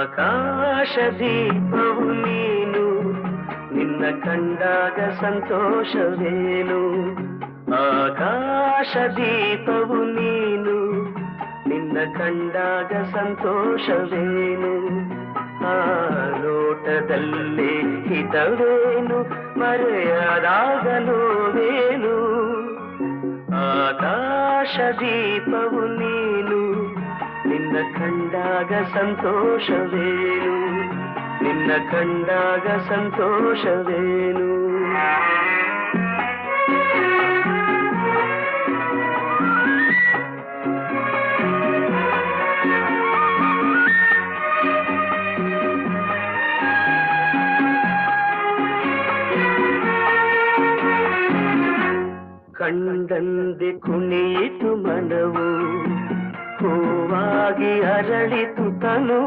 ಆಕಾಶ ದೀಪವು ನೀನು, ನಿನ್ನ ಕಂಡಾಗ ಸಂತೋಷವೇನು. ಆಕಾಶ ದೀಪವು ನೀನು, ನಿನ್ನ ಕಂಡಾಗ ಸಂತೋಷವೇನು. ಆ ಲೋಟದಲ್ಲಿ ಹಿತವೇನು, ಮರೆಯದಾಗ ನೋವೇನು. ಆಕಾಶ ದೀಪವು ನೀನು, ನಿನ್ನ ಕಂಡಾಗ ಸಂತೋಷವೇನು, ನಿನ್ನ ಕಂಡಾಗ ಸಂತೋಷವೇನು. ಕಂಡಂದೆ ಕುಣಿಯಿತು ಮನವು, ಹೂವಾಗಿ ಅರಳಿತು ತನು.